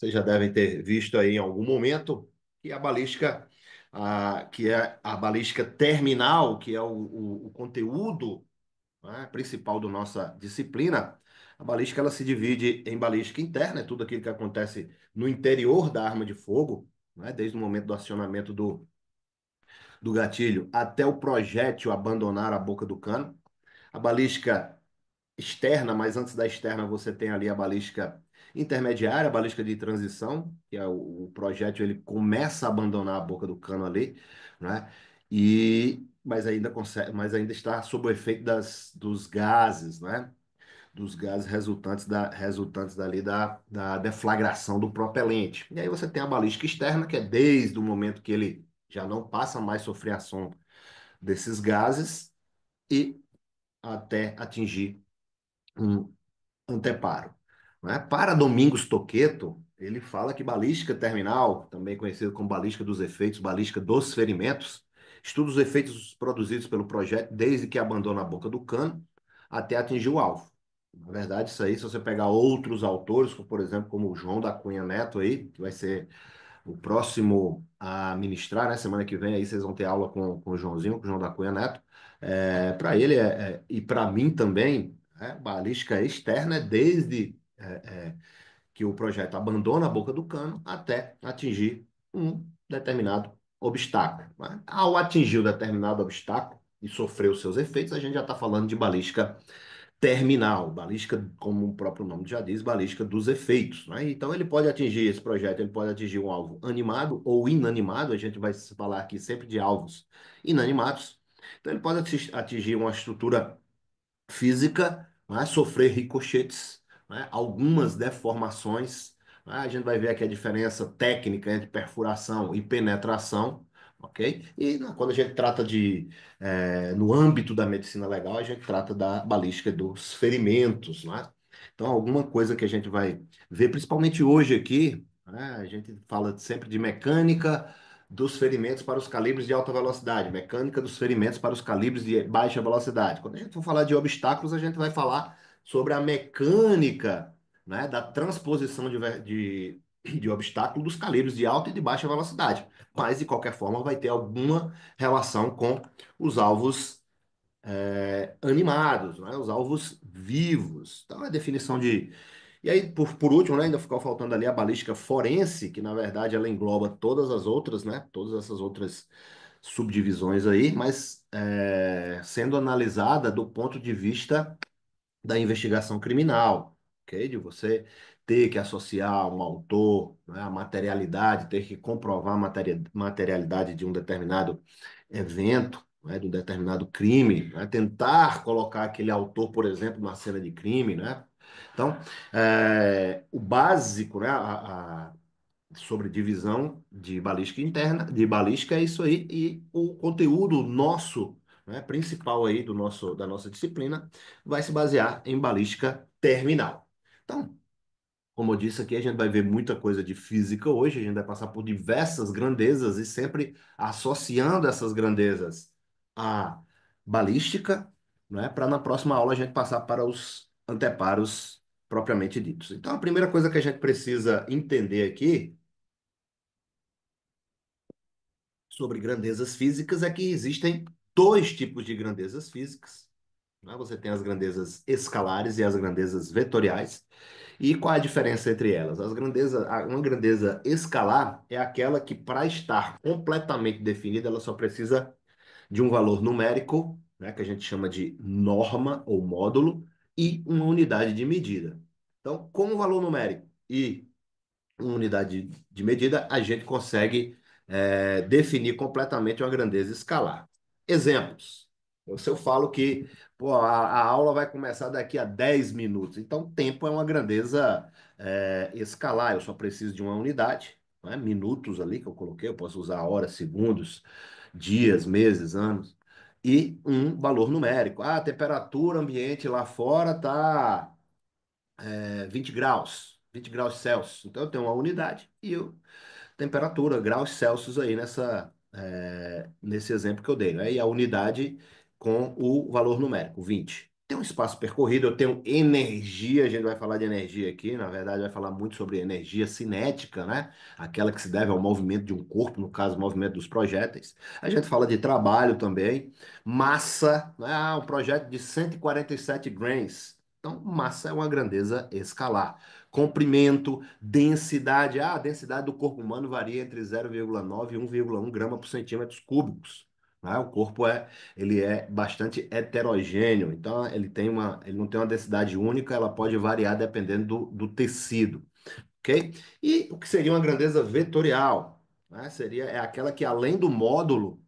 Vocês já devem ter visto aí em algum momento que que é a balística terminal, que é o conteúdo, né, principal da nossa disciplina. A balística ela se divide em balística interna, é tudo aquilo que acontece no interior da arma de fogo, né, desde o momento do acionamento do gatilho até o projétil abandonar a boca do cano. A balística externa, mas antes da externa você tem ali a balística intermediária, a balística de transição, que é o projétil, ele começa a abandonar a boca do cano ali, né? Mas ainda consegue, mas ainda está sob o efeito dos gases, né? Dos gases resultantes dali da deflagração do propelente. E aí você tem a balística externa, que é desde o momento que ele já não passa mais a sofrer ação desses gases e até atingir um anteparo. Né? Para Domingos Toqueto, ele fala que balística terminal, também conhecido como balística dos efeitos, balística dos ferimentos, estuda os efeitos produzidos pelo projeto desde que abandona a boca do cano até atingir o alvo. Na verdade, isso aí, se você pegar outros autores, como, por exemplo, como o João da Cunha Neto aí, que vai ser o próximo a ministrar, né? Semana que vem aí vocês vão ter aula com o Joãozinho, com o João da Cunha Neto. Para ele e para mim também, balística externa é desde que o projeto abandona a boca do cano até atingir um determinado obstáculo. Né? Ao atingir o determinado obstáculo e sofrer os seus efeitos, a gente já está falando de balística terminal, balística, como o próprio nome já diz, balística dos efeitos, né? Então ele pode atingir esse projeto, ele pode atingir um alvo animado ou inanimado, a gente vai falar aqui sempre de alvos inanimados. Então ele pode atingir uma estrutura física, né? Sofrer ricochetes, né? Algumas deformações, né? A gente vai ver aqui a diferença técnica entre perfuração e penetração. Ok? E quando a gente trata no âmbito da medicina legal, a gente trata da balística dos ferimentos, né? Então, alguma coisa que a gente vai ver, principalmente hoje aqui, né? A gente fala sempre de mecânica dos ferimentos para os calibres de alta velocidade, mecânica dos ferimentos para os calibres de baixa velocidade. Quando a gente for falar de obstáculos, a gente vai falar sobre a mecânica, né, da transposição de obstáculo dos calibres de alta e de baixa velocidade. Mas, de qualquer forma, vai ter alguma relação com os alvos animados, né, os alvos vivos. Então, a definição de e aí, por último, né, ainda ficou faltando ali a balística forense, que na verdade ela engloba todas as outras, né? Todas essas outras subdivisões aí, mas sendo analisada do ponto de vista da investigação criminal, ok? De você ter que associar um autor, né, a materialidade, ter que comprovar a materialidade de um determinado evento, né, de um determinado crime, né, tentar colocar aquele autor, por exemplo, na cena de crime, né? Então, o básico, né, sobre divisão de balística interna, de balística é isso aí, e o conteúdo nosso, né, principal aí da nossa disciplina, vai se basear em balística terminal. Então, como eu disse aqui, a gente vai ver muita coisa de física hoje, a gente vai passar por diversas grandezas e sempre associando essas grandezas à balística, né, para na próxima aula a gente passar para os anteparos propriamente ditos. Então, a primeira coisa que a gente precisa entender aqui sobre grandezas físicas é que existem dois tipos de grandezas físicas, né? Você tem as grandezas escalares e as grandezas vetoriais. E qual é a diferença entre elas? Uma grandeza escalar é aquela que, para estar completamente definida, ela só precisa de um valor numérico, né, que a gente chama de norma ou módulo, e uma unidade de medida. Então, com o valor numérico e uma unidade de medida, a gente consegue definir completamente uma grandeza escalar. Exemplos. Se eu falo que pô, a aula vai começar daqui a 10 minutos, então tempo é uma grandeza escalar, eu só preciso de uma unidade, né? Minutos ali que eu coloquei, eu posso usar horas, segundos, dias, meses, anos, e um valor numérico. Ah, a temperatura ambiente lá fora está 20 graus, 20 graus Celsius. Então eu tenho uma unidade e temperatura, graus Celsius aí nesse exemplo que eu dei, né? E a unidade com o valor numérico, 20. Tem um espaço percorrido, eu tenho energia, a gente vai falar de energia aqui, na verdade vai falar muito sobre energia cinética, né? Aquela que se deve ao movimento de um corpo, no caso, o movimento dos projéteis. A gente fala de trabalho também, massa, né? Ah, um projeto de 147 grains. Então, massa é uma grandeza escalar. Comprimento, densidade, a densidade do corpo humano varia entre 0,9 e 1,1 grama por centímetros cúbicos. Né? O corpo ele é bastante heterogêneo, então ele não tem uma densidade única, ela pode variar dependendo do tecido, ok? E o que seria uma grandeza vetorial, né? É aquela que além do módulo,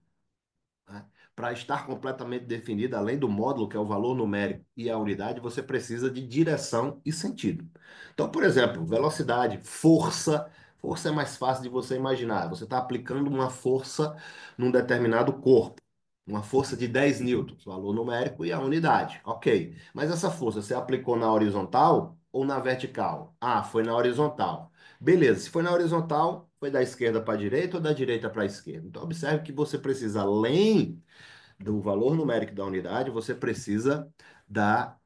né? Para estar completamente definida, além do módulo, que é o valor numérico, e a unidade, você precisa de direção e sentido. Então, por exemplo, velocidade, força. Força é mais fácil de você imaginar. Você está aplicando uma força num determinado corpo. Uma força de 10 newtons, valor numérico e a unidade. Ok. Mas essa força você aplicou na horizontal ou na vertical? Ah, foi na horizontal. Beleza, se foi na horizontal, foi da esquerda para a direita ou da direita para a esquerda? Então, observe que você precisa, além do valor numérico da unidade, você precisa da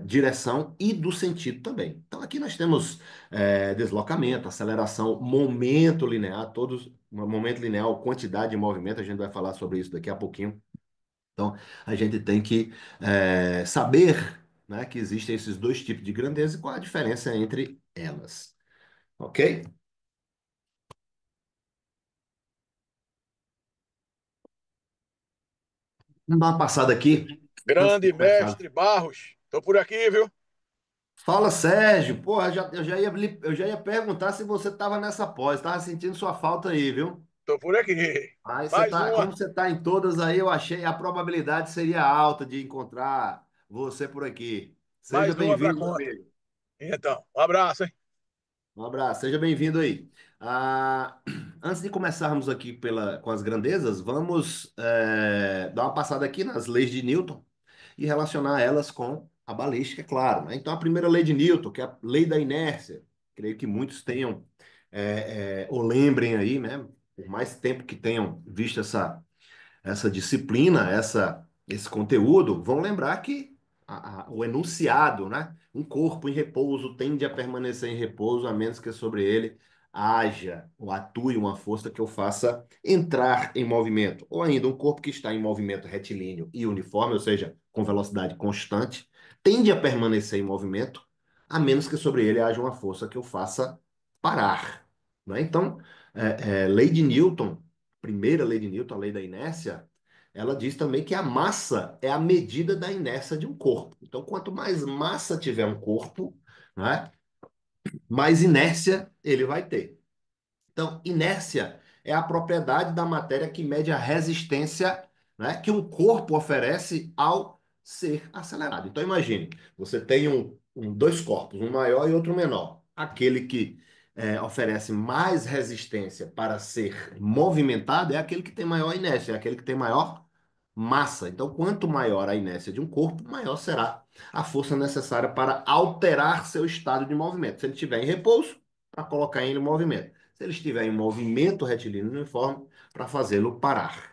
direção e do sentido também. Então, aqui nós temos deslocamento, aceleração, momento linear, momento linear, quantidade de movimento, a gente vai falar sobre isso daqui a pouquinho. Então, a gente tem que saber, né, que existem esses dois tipos de grandeza e qual a diferença entre elas. Ok? Vamos dar uma passada aqui, antes de Grande começar. mestre Barros, tô por aqui, viu? Fala, Sérgio. Pô, eu já ia perguntar se você estava nessa pós. Estava sentindo sua falta aí, viu? Tô por aqui. Aí você Mais tá, como uma, você tá em todas aí, eu achei a probabilidade seria alta de encontrar você por aqui. Seja mais uma pra bem-vindo, meu conta. amigo. Então, um abraço, hein? Um abraço, seja bem-vindo aí. Ah, antes de começarmos aqui com as grandezas, vamos dar uma passada aqui nas leis de Newton e relacionar elas com a balística, é claro, né? Então, a primeira lei de Newton, que é a lei da inércia, creio que muitos tenham ou lembrem aí, né? Por mais tempo que tenham visto essa disciplina, esse conteúdo, vão lembrar que o enunciado, né? Um corpo em repouso tende a permanecer em repouso, a menos que sobre ele haja ou atue uma força que o faça entrar em movimento. Ou ainda, um corpo que está em movimento retilíneo e uniforme, ou seja, com velocidade constante, tende a permanecer em movimento, a menos que sobre ele haja uma força que o faça parar. Né? Então, lei de Newton, primeira lei de Newton, a lei da inércia, ela diz também que a massa é a medida da inércia de um corpo. Então, quanto mais massa tiver um corpo, né, mais inércia ele vai ter. Então, inércia é a propriedade da matéria que mede a resistência, né, que um corpo oferece ao ser acelerado. Então, imagine, você tem dois corpos, um maior e outro menor. Aquele que oferece mais resistência para ser movimentado é aquele que tem maior inércia, é aquele que tem maior massa. Então, quanto maior a inércia de um corpo, maior será a força necessária para alterar seu estado de movimento. Se ele estiver em repouso, para colocar ele em movimento. Se ele estiver em movimento retilíneo uniforme, para fazê-lo parar.